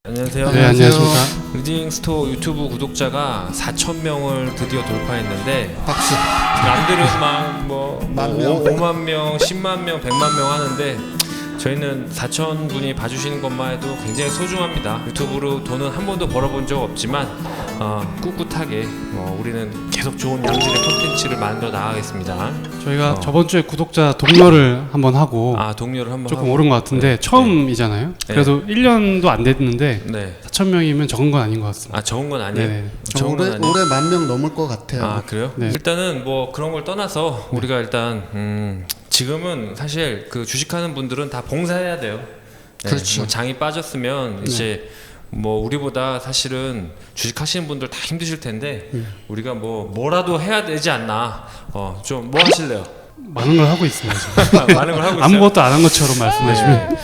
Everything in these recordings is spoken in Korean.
안녕하세요. 네, 안녕하십니까. 리딩스토어 유튜브 구독자가 4,000명을 드디어 돌파했는데 박수. 남들은 막뭐 만 명. 5만 명, 10만 명, 100만 명 하는데 저희는 4,000분이 봐주시는 것만 해도 굉장히 소중합니다. 유튜브로 돈은 한 번도 벌어본 적 없지만 꿋꿋하게 우리는 계속 좋은 양질의 콘텐츠를 만들어 나가겠습니다. 저희가 저번 주에 구독자 동료를 한번 하고 동료를 한번 조금 하고. 오른 것 같은데 네. 처음이잖아요. 네. 그래도 1년도 안 됐는데 네. 4,000명이면 적은 건 아닌 것 같습니다. 적은 건 아니에요. 네네. 적은 건 아니에요. 올해 10,000명 넘을 것 같아요. 그래요? 네. 일단은 뭐 그런 걸 떠나서 우리가 일단 지금은 사실 그 주식하는 분들은 다 봉사해야 돼요. 네, 그렇죠. 뭐 장이 빠졌으면 이제 뭐 우리보다 사실은 주식하시는 분들 다 힘드실 텐데 우리가 뭐라도 해야 되지 않나. 좀 뭐 하실래요? 많은 걸 하고 있습니다. 지금. 많은 걸 하고 있어요. 아무것도 안 한 것처럼 말씀하시면.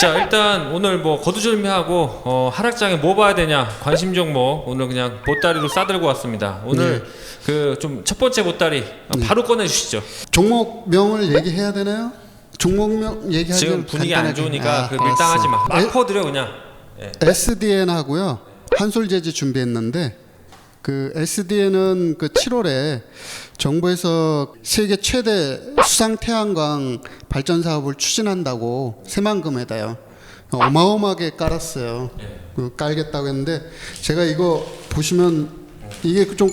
자, 일단 오늘 뭐 거두절미하고 하락장에 뭐 봐야 되냐 관심 종목 오늘 그냥 보따리로 싸들고 왔습니다. 오늘 그 좀 첫 번째 보따리 바로 꺼내 주시죠. 종목명을 얘기해야 되나요? 종목명 얘기하면 지금 분위기 안 간단하게. 좋으니까 밀당하지 마. 막 퍼드려 그냥. SDN 하고요. 한솔재지 준비했는데 그 SDN은 그 7월에 정부에서 세계 최대 수상 태양광 발전 사업을 추진한다고 새만금에다요. 어마어마하게 깔았어요. 그 깔겠다고 했는데 제가 이거 보시면 이게 좀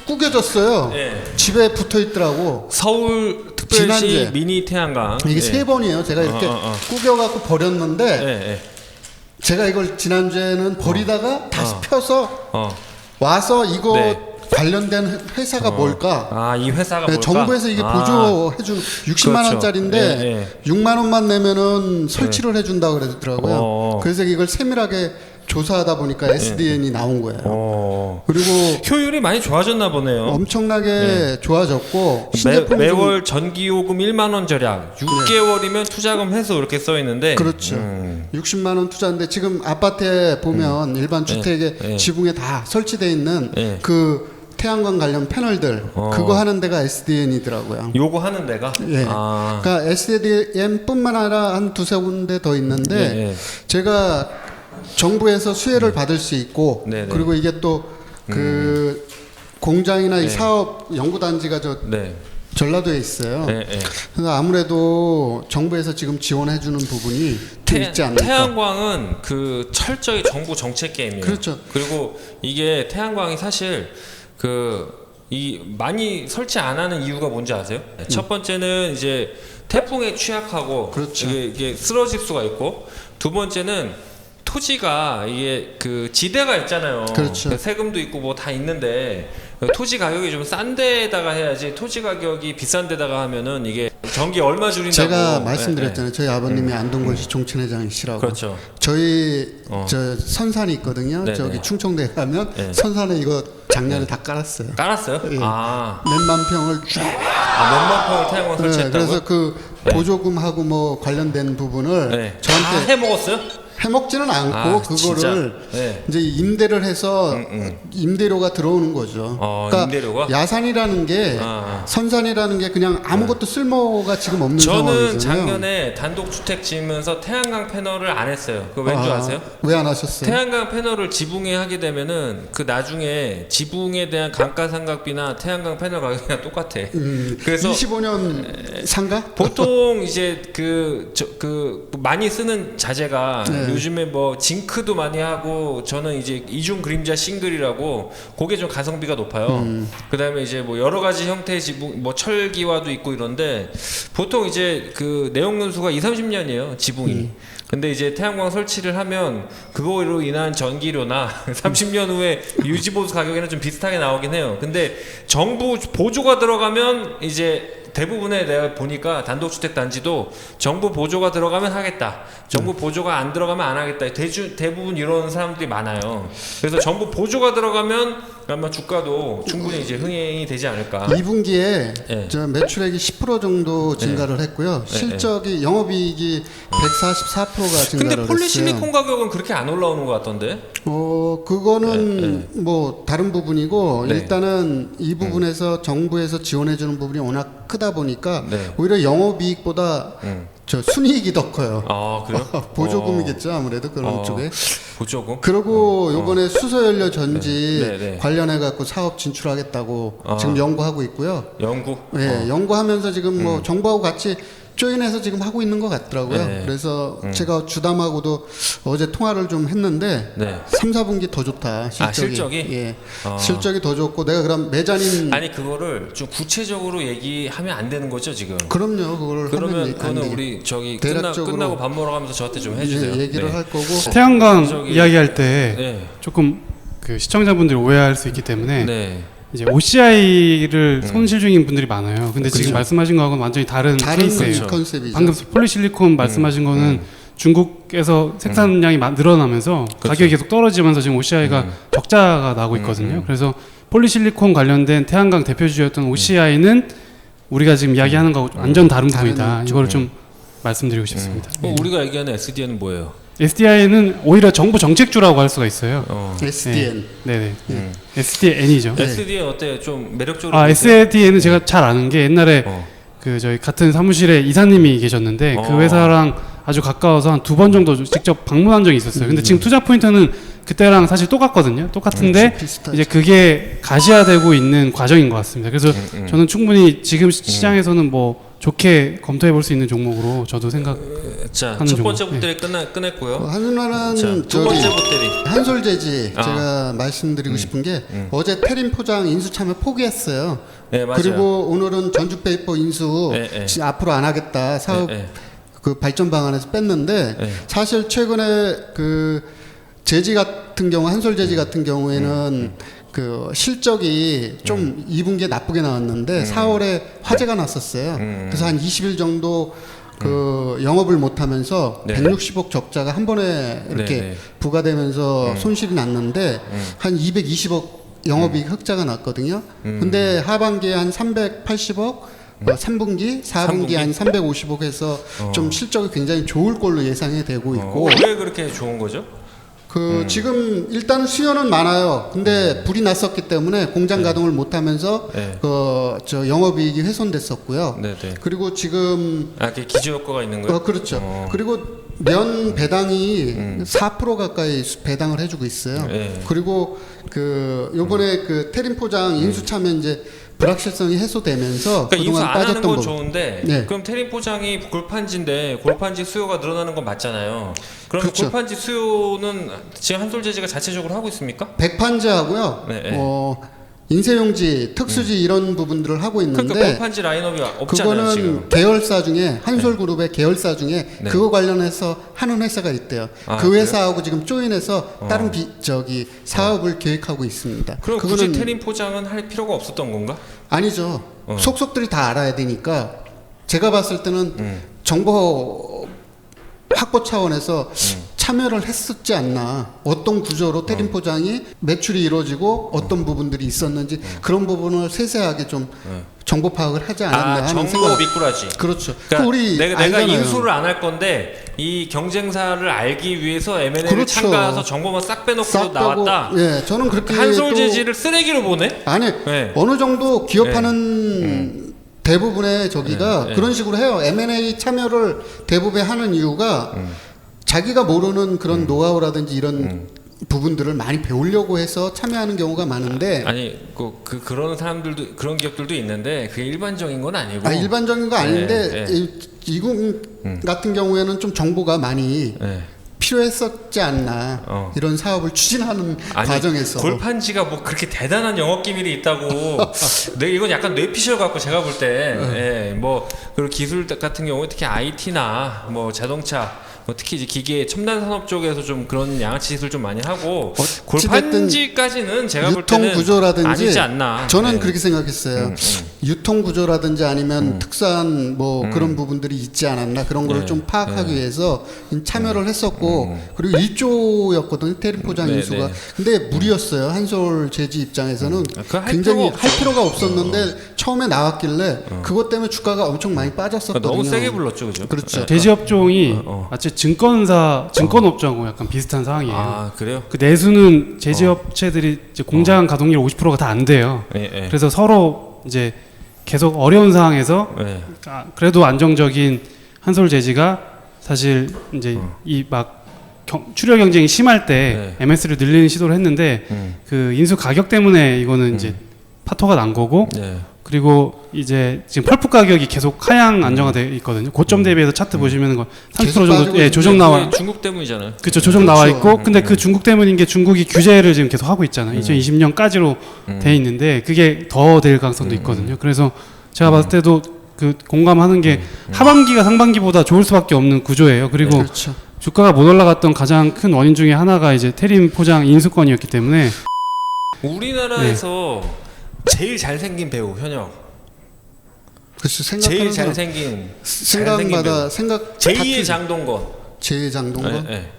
구겨졌어요. 집에 붙어 있더라고. 서울 특별시 지난주에. 미니 태양광. 이게 세 번이에요. 제가 이렇게 구겨갖고 버렸는데 제가 이걸 지난주에는 버리다가 다시 펴서 와서 이거 네. 관련된 회사가 뭘까? 이 회사가 뭘까? 정부에서 이게 보조해준 60만 그렇죠. 원짜리인데 6만 원만 내면은 설치를 해준다고 그러더라고요. 그래서 이걸 세밀하게 조사하다 보니까 SDN이 나온 거예요. 그리고 효율이 많이 좋아졌나 보네요. 엄청나게 좋아졌고 매월 전기요금 1만 원 절약, 6개월이면 투자금 회수 이렇게 써 있는데 그렇죠. 60만 원 투자인데 지금 아파트에 보면 일반 주택에 지붕에 다 설치돼 있는 그 태양광 관련 패널들 그거 하는 데가 SDN이더라고요. 요거 하는 데가? 그러니까 SDN뿐만 아니라 한 두세 군데 더 있는데 제가 정부에서 수혜를 받을 수 있고 그리고 이게 또 그 공장이나 이 사업 연구단지가 전라도에 있어요. 그래서 아무래도 정부에서 지금 지원해주는 부분이 있지 않을까. 태양광은 그 철저히 정부 정책 게임이에요. 그렇죠. 그리고 이게 태양광이 사실 많이 설치 안 하는 이유가 뭔지 아세요? 첫 번째는 이제 태풍에 취약하고 그렇죠. 이게 쓰러질 수가 있고 두 번째는 토지가 이게 그 지대가 있잖아요. 그렇죠. 세금도 있고 뭐 다 있는데 토지 가격이 좀 싼 데다가 해야지 토지 가격이 비싼 데다가 하면은 이게 전기 얼마 줄인다고 제가 말씀드렸잖아요. 저희 아버님이 안동군시 종친회장이시라고. 그렇죠. 저희 저 선산이 있거든요. 저기 충청도에 가면 선산에 이거 작년에 다 깔았어요. 깔았어요? 몇만 평을 쫙. 몇만 평을 태양광 설치했다고요? 그래서 그 보조금하고 뭐 관련된 부분을 저한테 다 해먹었어요? 해먹지는 않고 그거를 이제 임대를 해서 임대료가 들어오는 거죠. 그러니까 임대료가? 야산이라는 게 선산이라는 게 그냥 아무것도 쓸모가 지금 없는 상황이잖아요. 저는 작년에 단독주택 지으면서 태양광 패널을 안 했어요. 그거 왠 줄 아세요? 왜 안 하셨어요? 태양광 패널을 지붕에 하게 되면은 그 나중에 지붕에 대한 감가상각비나 태양광 패널 가격이랑 똑같아. 그래서 25년 상가? 보통 이제 많이 쓰는 자재가 요즘에 뭐 징크도 많이 하고 저는 이제 이중 그림자 싱글이라고 그게 좀 가성비가 높아요. 그다음에 이제 뭐 여러 가지 형태의 지붕 뭐 철기와도 있고 이런데 보통 이제 그 내용 연수가 20-30년이에요 지붕이. 근데 이제 태양광 설치를 하면 그거로 인한 전기료나 30년 후에 유지보수 가격에는 좀 비슷하게 나오긴 해요. 근데 정부 보조가 들어가면 이제 대부분의 내가 보니까 단독주택 단지도 정부 보조가 들어가면 하겠다. 정부 보조가 안 들어가면 안 하겠다. 대부분 이런 사람들이 많아요. 그래서 정부 보조가 들어가면 아마 주가도 충분히 이제 흥행이 되지 않을까. 2분기에 저 매출액이 10% 정도 증가를 했고요. 실적이 영업이익이 144%가 증가를 근데 했어요. 폴리실리콘 가격은 그렇게 안 올라오는 것 같던데? 그거는 뭐 다른 부분이고 일단은 이 부분에서 정부에서 지원해주는 부분이 워낙 크다 하다 보니까 네. 오히려 영업이익보다 저 순이익이 더 커요. 아 그래요? 보조금이겠죠 아무래도 그런 쪽에. 보조금. 그리고 요번에 수소연료 전지 네, 네. 관련해 갖고 사업 진출하겠다고 지금 연구하고 있고요. 연구. 네, 연구하면서 지금 뭐 정부하고 같이 조인해서 지금 하고 있는 것 같더라고요. 네. 그래서 제가 주담하고도 어제 통화를 좀 했는데 네. 3, 4분기 더 좋다. 실적이. 아, 실적이? 예. 아. 실적이 더 좋고 내가 그럼 매자님 아니 그거를 좀 구체적으로 얘기하면 안 되는 거죠 지금. 그럼요. 그걸 그러면 하면 그거는 안 되겠- 우리 저기 대략적으로 끝나고 밥 먹으러 가면서 저한테 좀 해주세요. 예, 얘기를 네. 할 거고 태양광 저기- 이야기할 때 네. 조금 그 시청자분들이 오해할 수 있기 때문에 네. 이제 OCI를 손실 중인 분들이 많아요. 근데 지금 말씀하신 거하고는 완전히 다른 케이스예요. 그렇죠. 컨셉이죠. 방금 폴리실리콘 말씀하신 거는 중국에서 생산량이 늘어나면서 가격이 계속 떨어지면서 지금 OCI가 적자가 나고 있거든요. 그래서 폴리실리콘 관련된 태양광 대표주였던 OCI는 우리가 지금 이야기하는 거하고 완전 다른 부분이다. 이거를 좀 말씀드리고 싶습니다. 우리가 얘기하는 SDN은 뭐예요? SDI는 오히려 정부 정책주라고 할 수가 있어요. SDN. 네네. SDN이죠. SDN 어때요? 좀 매력적으로. 아, 보세요? SDN은 제가 잘 아는 게 옛날에 그 저희 같은 사무실에 이사님이 계셨는데 그 회사랑 아주 가까워서 한 2번 정도 직접 방문한 적이 있었어요. 근데 지금 투자 포인트는 그때랑 사실 똑같거든요. 똑같은데 비슷하죠. 이제 그게 가시화되고 있는 과정인 것 같습니다. 그래서 저는 충분히 지금 시장에서는 뭐 좋게 검토해 볼 수 있는 종목으로 저도 생각. 자, 하는 첫 번째 종목. 보태리 끝냈고요. 한누나는 두 저기 번째 보태리. 한솔재지 아. 제가 말씀드리고 싶은 게 어제 태림 포장 인수 참여 포기했어요. 네, 맞아요. 그리고 오늘은 전주페이퍼 인수 네, 네. 앞으로 안 하겠다 사업 네, 네. 그 발전 방안에서 뺐는데 네. 사실 최근에 그 제지 같은 경우 한솔제지 같은 경우에는 그 실적이 좀 2분기에 나쁘게 나왔는데 4월에 화재가 났었어요. 그래서 한 20일 정도 그 영업을 못하면서 네. 160억 적자가 한 번에 이렇게 네, 네. 부과되면서 손실이 났는데 한 220억 영업이익 흑자가 났거든요. 근데 하반기에 한 380억 3분기, 4분기 한 350억 해서 좀 실적이 굉장히 좋을 걸로 예상이 되고 있고 왜 그렇게 좋은 거죠? 지금 일단 수요는 많아요. 근데 불이 났었기 때문에 공장 가동을 못하면서 네. 저 영업이익이 훼손됐었고요. 네, 네. 그리고 지금 아, 그 기저 효과가 있는 거예요? 그렇죠. 그리고 면 배당이 4% 가까이 배당을 해주고 있어요. 네. 그리고 그 요번에 그 태림 포장 인수 참여 이제 불확실성이 해소되면서 그러니까 인수 그동안 안 하는 빠졌던 건 거. 좋은데 네. 그럼 태림 포장이 골판지인데 골판지 수요가 늘어나는 건 맞잖아요. 그럼 그렇죠. 골판지 수요는 지금 한솔제지가 자체적으로 하고 있습니까? 백판지하고요. 네, 네. 인쇄용지, 특수지 이런 부분들을 하고 있는데 그러니까 골판지 라인업이 없잖아요 그거는 지금. 계열사 중에 한솔그룹의 계열사 중에 네. 그거 관련해서 하는 회사가 있대요. 아, 그 회사하고 지금 조인해서 다른 사업을 계획하고 있습니다. 그럼 굳이 태림 포장은 할 필요가 없었던 건가? 아니죠. 속속들이 다 알아야 되니까 제가 봤을 때는 정보 확보 차원에서 참여를 했었지 않나. 어떤 구조로 태림 포장이 매출이 이루어지고 어떤 부분들이 있었는지 그런 부분을 세세하게 좀 정보 파악을 하지 않았나 하는 정보 생각. 미꾸라지. 그렇죠. 그러니까 우리 내가 알잖아요. 인수를 안 할 건데 이 경쟁사를 알기 위해서 M&A를 그렇죠. 참가해서 정보만 싹 빼놓고 싹 빼고, 나왔다. 예, 저는 그렇게 한솔제지를 쓰레기로 보네. 또, 아니 네. 어느 정도 기업하는 대부분의 저기가 그런 식으로 해요. M&A 참여를 대부분 하는 이유가 자기가 모르는 그런 노하우라든지 이런 부분들을 많이 배우려고 해서 참여하는 경우가 많은데 아니 그런 사람들도 그런 기업들도 있는데 그게 일반적인 건 아니고. 일반적인 거 아닌데 네. 이군 같은 경우에는 좀 정보가 많이 네. 필요했었지 않나 이런 사업을 추진하는 아니, 과정에서 골판지가 뭐 그렇게 대단한 영업 기밀이 있다고. 네, 이건 약간 뇌피셜 같고 제가 볼 때, 뭐 그리고 기술 같은 경우에 특히 IT나 뭐 자동차. 뭐 특히 이제 기계 첨단 산업 쪽에서 좀 그런 양아치 기술 좀 많이 하고 골판지까지는 제가 볼 유통 때는 구조라든지 아니지 않나. 저는 네. 그렇게 생각했어요. 유통 구조라든지 아니면 특수한 뭐 그런 부분들이 있지 않았나 그런 거를 네. 좀 파악하기 위해서 참여를 했었고 그리고 1조였거든요 태림 포장 네, 인수가. 네. 근데 무리였어요. 한솔 제지 입장에서는 그거 할 굉장히 필요가 할 필요가 없었는데 처음에 나왔길래 그것 때문에 주가가 엄청 많이 빠졌었거든요. 너무 세게 불렀죠, 그죠? 그렇죠. 제지업종이 마치 증권업종하고 약간 비슷한 상황이에요. 아 그래요? 그 내수는 제지업체들이 이제 공장 가동률 50%가 다 안 돼요. 예, 예. 그래서 서로 이제 계속 어려운 상황에서 네. 그래도 안정적인 한솔 재지가 사실 이제 이 막 출혈 경쟁이 심할 때 MS를 늘리는 시도를 했는데 그 인수 가격 때문에 이거는 이제 파토가 난 거고 그리고 이제 지금 펄프 가격이 계속 하향 안정화돼 있거든요. 고점 대비해서 차트 보시면 30% 정도 예, 조정 나와. 중국 때문이잖아요. 그렇죠. 조정 나와 있고 근데 그 중국 때문인 게 중국이 규제를 지금 계속 하고 있잖아요. 2020년까지로 돼 있는데 그게 더 될 가능성도 있거든요. 그래서 제가 봤을 때도 그 공감하는 게 하반기가 상반기보다 좋을 수밖에 없는 구조예요. 그리고 그렇죠. 주가가 못 올라갔던 가장 큰 원인 중에 하나가 이제 테림 포장 인수권이었기 때문에 우리나라에서 제일 잘생긴 배우 현역. 그렇죠. 제일 잘생긴 생각마다 생각 제2의 장동건. 제2의 장동건. 네.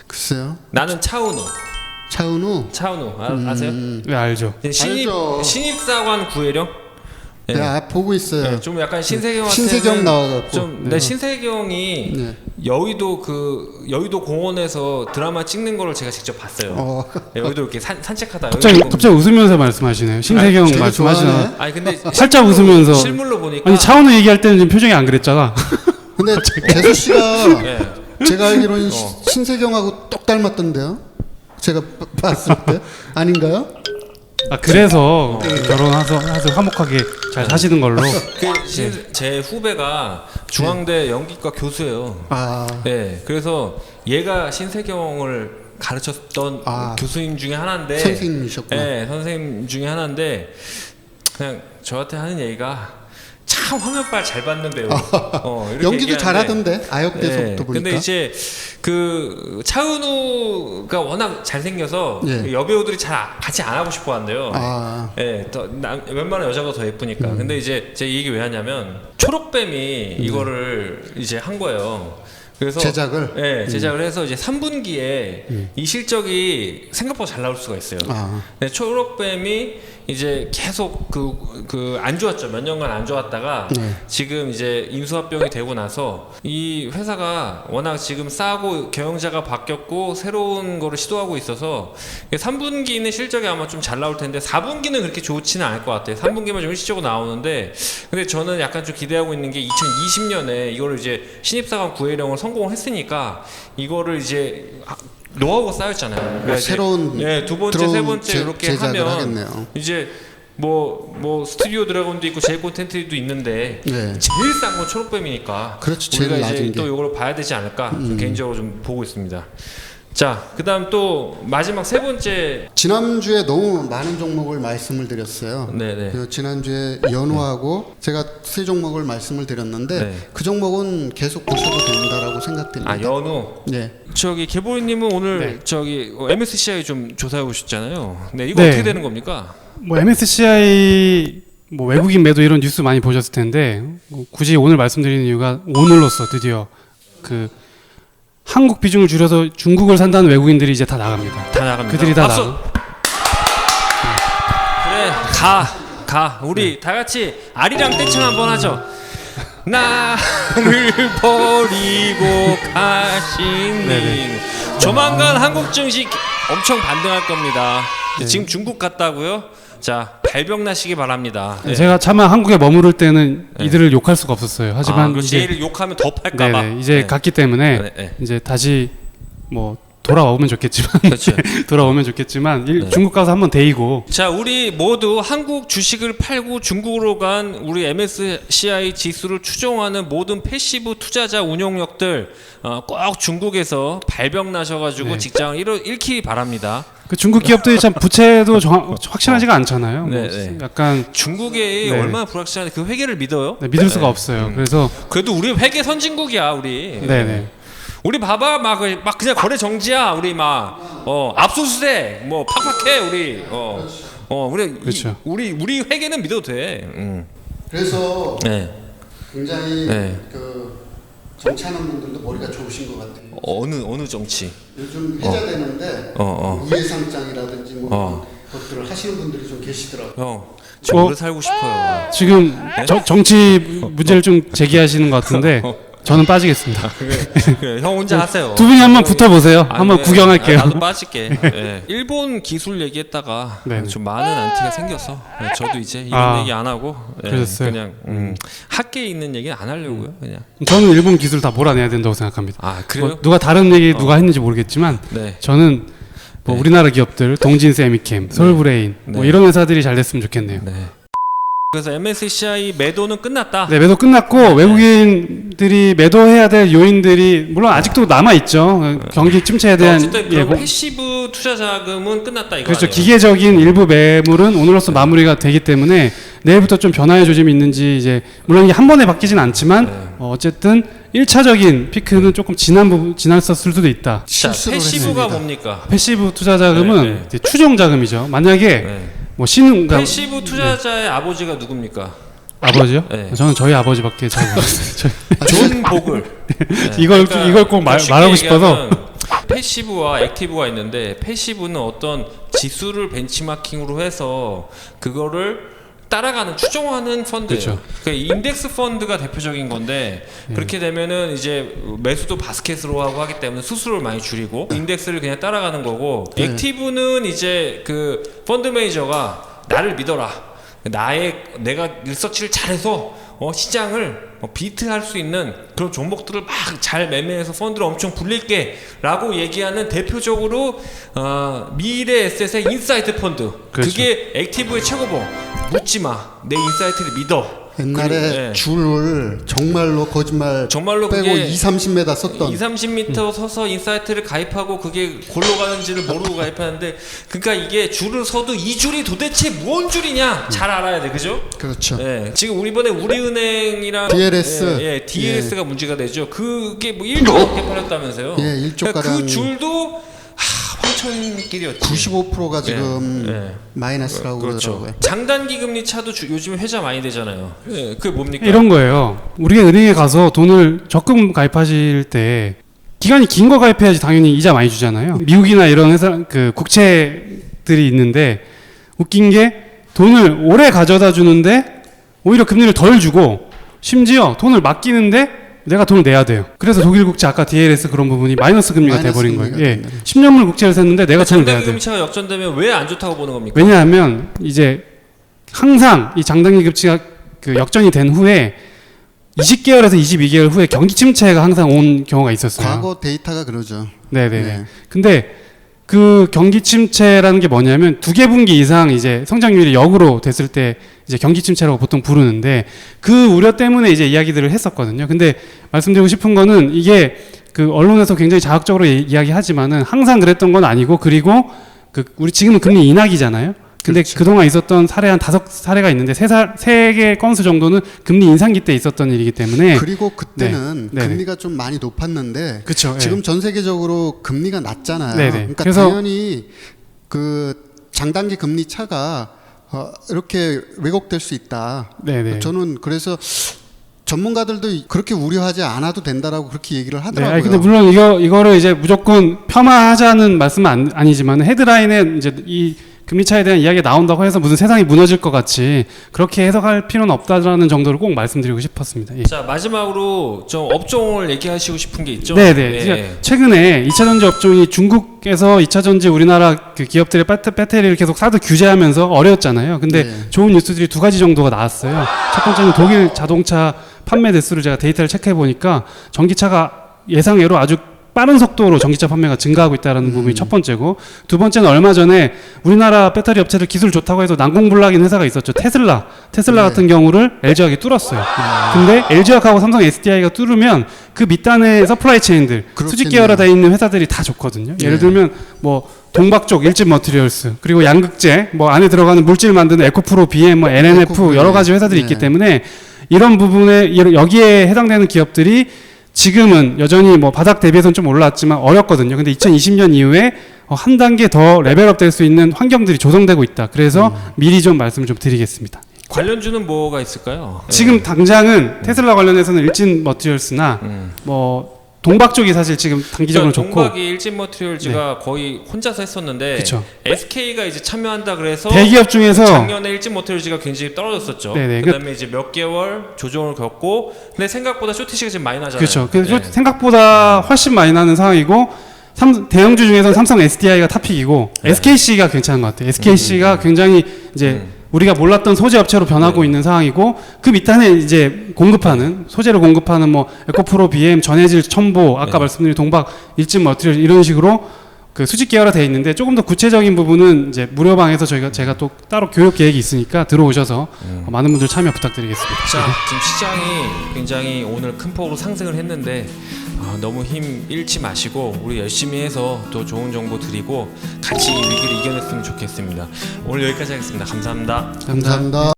글쎄요. 나는 차은우. 차은우 아세요? 네, 알죠. 알죠. 신입사관 구혜령. 네, 보고 있어요. 네, 좀 약간 신세경한테는 신세경 나와갖고. 좀, 네. 신세경이 여의도 여의도 공원에서 드라마 찍는 거를 제가 직접 봤어요. 네, 여의도 이렇게 산책하다. 갑자기 웃으면서 말씀하시네요. 신세경 말씀하시나? 아니 근데 살짝 웃으면서. 실물로 보니까. 아니 차은우 얘기할 때는 지금 표정이 안 그랬잖아. 근데 재수 씨가 제가 알기로는 신세경하고 똑 닮았던데요. 제가 봤을 때 아닌가요? 그래서 결혼해서 화목하게 잘 사시는 걸로. 제 후배가 중앙대 연기과 교수예요. 네, 그래서 얘가 신세경을 가르쳤던 교수님 중에 하나인데. 선생님이셨구나. 네, 선생님 중에 하나인데 그냥 저한테 하는 얘기가 참 화면빨 잘 받는 배우. 연기도 잘하던데 아역대서부터 보니까. 근데 이제 그 차은우가 워낙 잘생겨서 여배우들이 잘 같이 안 하고 싶어 한대요. 웬만한 여자가 더 예쁘니까. 근데 이제 제가 이 얘기 왜 하냐면 초록뱀이 이거를 이제 한 거예요. 그래서 제작을 제작을 해서 이제 3분기에 이 실적이 생각보다 잘 나올 수가 있어요. 근데 초록뱀이 이제 계속 안 좋았죠. 몇 년간 안 좋았다가 지금 이제 인수합병이 되고 나서 이 회사가 워낙 지금 싸고 경영자가 바뀌었고 새로운 거를 시도하고 있어서 3분기는 실적이 아마 좀 잘 나올 텐데 4분기는 그렇게 좋지는 않을 것 같아요. 3분기만 좀 일시적으로 나오는데 근데 저는 약간 좀 기대하고 있는 게 2020년에 이거를 이제 신입사관 구혜령을 성공을 했으니까 이거를 이제 노하우가 쌓였잖아요. 새로운 두 번째, 세 번째 이렇게 하면 하겠네요. 이제 뭐 스튜디오 드래곤도 있고 제일 콘텐츠도 있는데 제일 싼 건 초록뱀이니까 그렇죠. 우리가 제일 이제 낮은 또 이걸 봐야 되지 않을까 개인적으로 좀 보고 있습니다. 자, 그다음 또 마지막 세 번째. 지난주에 너무 많은 종목을 말씀을 드렸어요. 네네. 지난주에 연호하고 제가 세 종목을 말씀을 드렸는데 그 종목은 계속 보셔도 된다라고 생각됩니다. 연호. 네. 저기 개보이님은 오늘 저기 MSCI 좀 조사해 오셨잖아요. 네, 이거 어떻게 되는 겁니까? 뭐 MSCI 뭐 외국인 매도 이런 뉴스 많이 보셨을 텐데 굳이 오늘 말씀드리는 이유가 오늘로써 드디어 그 한국 비중을 줄여서 중국을 산다는 외국인들이 이제 다 나갑니다. 다 나갑니다. 그들이 다 나가고. 그래, 가. 우리 다 같이 아리랑 떼창 한번 하죠. 나를 버리고 가시니. 조만간 한국 증시 엄청 반등할 겁니다. 지금 중국 갔다고요? 자, 발병 나시기 바랍니다. 제가 차마 한국에 머무를 때는 이들을 욕할 수가 없었어요. 하지만 이제 얘를 욕하면 더 팔까봐. 이제 갔기 때문에 이제 다시 뭐 돌아오면 좋겠지만 돌아오면 좋겠지만 중국 가서 한번 데이고. 자, 우리 모두 한국 주식을 팔고 중국으로 간 우리 MSCI 지수를 추종하는 모든 패시브 투자자 운용력들 꼭 중국에서 발병 나셔가지고 직장을 잃기 바랍니다. 그 중국 기업들이 참 부채도 확실하지가 않잖아요. 뭐 약간 중국이 얼마나 불확실한데 그 회계를 믿어요? 믿을 수가 없어요. 그래서 그래도 우리 회계 선진국이야, 우리. 우리 봐봐 막 그냥 거래 정지야. 우리 막 압수수색 뭐 팍팍해 우리. 우리 회계는 믿어도 돼. 그래서 굉장히 그 정치하는 분들도 머리가 좋으신 것 같아요. 어느 정치? 요즘 해자되는데 우회상장이라든지 뭐 것들을 하시는 분들이 좀 계시더라고요. 저 오래 살고 싶어요. 지금 정치 문제를 좀 제기하시는 것 같은데 저는 빠지겠습니다. 그래, 형 혼자 하세요. 두 분이 한번 붙어보세요. 한번 구경할게요. 나도 빠질게. 네. 일본 기술 얘기했다가 네. 좀 많은 안티가 생겼어. 네, 저도 이제 이런 얘기 안 하고 그러셨어요? 그냥 학계에 있는 얘기는 안 하려고요. 그냥. 저는 일본 기술 다 몰아내야 된다고 생각합니다. 아 그래요? 뭐 누가 다른 얘기 누가 했는지 모르겠지만 네. 저는 뭐 네. 우리나라 기업들 동진 세미캠, 서울브레인 뭐 네. 이런 회사들이 잘 됐으면 좋겠네요. 네. 그래서 MSCI 매도는 끝났다. 네, 매도 끝났고 외국인들이 매도해야 될 요인들이 물론 아직도 남아 있죠. 경기 침체에 대한 어쨌든 그럼 예고. 패시브 투자 자금은 끝났다 이거 그렇죠. 아니에요? 기계적인 일부 매물은 오늘로써 마무리가 되기 때문에 내일부터 좀 변화의 조짐이 있는지 이제 물론 이게 한 번에 바뀌진 않지만 어쨌든 1차적인 피크는 조금 지났었을 수도 있다. 자, 실수를 패시브가 했습니다. 뭡니까? 패시브 투자 자금은 네. 이제 추종 자금이죠. 만약에 네. 뭐 신흥 패시브 투자자의 아버지가 누굽니까? 아버지요? 네. 저는 저희 아버지밖에 잘 모르겠어요. 존복을. 네. 이걸 꼭 쉽게 말하고 싶어서. 얘기하면 패시브와 액티브가 있는데 패시브는 어떤 지수를 벤치마킹으로 해서 그거를 따라가는 추종하는 펀드예요. 그렇죠. 그러니까 인덱스 펀드가 대표적인 건데 그렇게 되면은 이제 매수도 바스켓으로 하고 하기 때문에 수수료를 많이 줄이고 인덱스를 그냥 따라가는 거고 액티브는 이제 그 펀드 매니저가 나를 믿어라. 내가 리서치를 잘해서 시장을 비트할 수 있는 그런 종목들을 막 잘 매매해서 펀드를 엄청 불릴게 라고 얘기하는 대표적으로 미래 에셋의 인사이트 펀드. 그렇죠. 그게 액티브의 최고봉. 묻지마, 내 인사이트를 믿어. 옛날에 네. 줄을 정말로 거짓말 정말로 빼고 그게 2-30m 썼던 2-30m 서서 인사이트를 가입하고 그게 골로 가는지를 모르고 가입하는데 그러니까 이게 줄을 서도 이 줄이 도대체 뭔 줄이냐 잘 알아야 돼. 그죠? 그렇죠. 네. 지금 이번에 우리은행이랑 DLS. DLS가 문제가 되죠. 그게 뭐 1조 넘게 팔렸다면서요. 예, 1조 그러니까 가량. 그 줄도 황천길이었지. 95%가 지금 마이너스라고 그렇죠. 그러더라고요. 장단기 금리 차도 요즘 회자 많이 되잖아요. 예, 그게 뭡니까? 이런 거예요. 우리가 은행에 가서 돈을 적금 가입하실 때 기간이 긴 거 가입해야지 당연히 이자 많이 주잖아요. 미국이나 이런 회사 그 국채들이 있는데 웃긴 게 돈을 오래 가져다 주는데 오히려 금리를 덜 주고 심지어 돈을 맡기는데 내가 돈을 내야 돼요. 그래서 독일 국채 아까 DLS 그런 부분이 마이너스 금리가 마이너스 돼버린 거예요. 금리가 예, 된다. 10년물 국채를 샀는데 내가 돈을 내야 장단기 돼요. 금리차가 역전되면 왜 안 좋다고 보는 겁니까? 왜냐하면 이제 항상 이 장단기 급치가 그 역전이 된 후에 20개월에서 22개월 후에 경기 침체가 항상 온 경우가 있었어요. 과거 데이터가 그러죠. 네네네. 네. 근데 그 경기 침체라는 게 뭐냐면 두 개 분기 이상 이제 성장률이 역으로 됐을 때 이제 경기 침체라고 보통 부르는데 그 우려 때문에 이제 이야기들을 했었거든요. 근데 말씀드리고 싶은 거는 이게 그 언론에서 굉장히 자극적으로 이야기하지만은 항상 그랬던 건 아니고 그리고 그 우리 지금은 금리 인하기잖아요. 근데 그렇죠. 그동안 있었던 사례 한 5사례가 있는데 3개 건수 정도는 금리 인상기 때 있었던 일이기 때문에 그리고 그때는 네. 금리가 좀 많이 높았는데 그쵸, 지금 전 세계적으로 금리가 낮잖아요. 네네. 그러니까 그래서 당연히 그 장단기 금리 차가 이렇게 왜곡될 수 있다. 네네. 저는 그래서 전문가들도 그렇게 우려하지 않아도 된다라고 그렇게 얘기를 네, 하더라고요. 아니, 근데 물론 이거를 이제 무조건 폄하하자는 말씀은 아니지만 헤드라인에 이제 이 금리 차에 대한 이야기가 나온다고 해서 무슨 세상이 무너질 것 같이 그렇게 해석할 필요는 없다라는 정도를 꼭 말씀드리고 싶었습니다. 예. 자 마지막으로 좀 업종을 얘기하시고 싶은 게 있죠? 네네. 예. 최근에 2차전지 업종이 중국에서 2차전지 우리나라 그 기업들의 배터리를 계속 사드 규제하면서 어려웠잖아요. 근데 네. 좋은 뉴스들이 두 가지 정도가 나왔어요. 첫 번째는 독일 자동차 판매 대수를 제가 데이터를 체크해 보니까 전기차가 예상외로 아주 빠른 속도로 전기차 판매가 증가하고 있다는 부분이 첫 번째고, 두 번째는 얼마 전에 우리나라 배터리 업체들 기술 좋다고 해서 난공불락인 회사가 있었죠. 테슬라 네. 같은 경우를 LG화학이 뚫었어요. 근데 LG화학하고 삼성 SDI가 뚫으면 그 밑단의 서플라이 체인들 수직 그렇겠네요. 계열화되어 있는 회사들이 다 좋거든요. 예를 들면 뭐 동박 쪽 일진 머티리얼스, 그리고 양극재, 뭐 안에 들어가는 물질 만드는 에코프로, BM, 뭐 NNF 에코프로, 여러 가지 회사들이 네. 있기 때문에 이런 부분에 여기에 해당되는 기업들이 지금은 여전히 뭐 바닥 대비해서는 좀 올랐지만 어렵거든요. 근데 2020년 이후에 한 단계 더 레벨업 될 수 있는 환경들이 조성되고 있다. 그래서 미리 좀 말씀을 좀 드리겠습니다. 관련주는 뭐가 있을까요? 지금 당장은 테슬라 관련해서는 일진 머티리얼스나 뭐 동박 쪽이 사실 지금 단기적으로 좋고 동박이 일진 머티리얼즈가 거의 혼자서 했었는데 그쵸. SK가 이제 참여한다 그래서 대기업 중에서 작년에 일진 머티리얼즈가 굉장히 떨어졌었죠. 네네. 그다음에 이제 몇 개월 조정을 겪고 근데 생각보다 쇼티시가 지금 많이 나잖아요. 그렇죠. 그래서 네. 생각보다 훨씬 많이 나는 상황이고 대형주 중에서는 삼성 SDI가 탑픽이고 네. SKC가 괜찮은 것 같아요. SKC가 굉장히 이제 우리가 몰랐던 소재 업체로 변하고 있는 상황이고 그 밑단에 이제 공급하는 소재를 공급하는 뭐 에코프로, BM, 전해질, 첨보 아까 말씀드린 동박, 일진 머티리얼 이런 식으로 그 수직 계열화 되어 있는데 조금 더 구체적인 부분은 이제 무료방에서 제가 또 따로 교육 계획이 있으니까 들어오셔서 많은 분들 참여 부탁드리겠습니다. 자, 지금 시장이 굉장히 오늘 큰 폭으로 상승을 했는데 너무 힘 잃지 마시고 우리 열심히 해서 또 좋은 정보 드리고 같이 이 위기를 이겨냈으면 좋겠습니다. 오늘 여기까지 하겠습니다. 감사합니다. 감사합니다.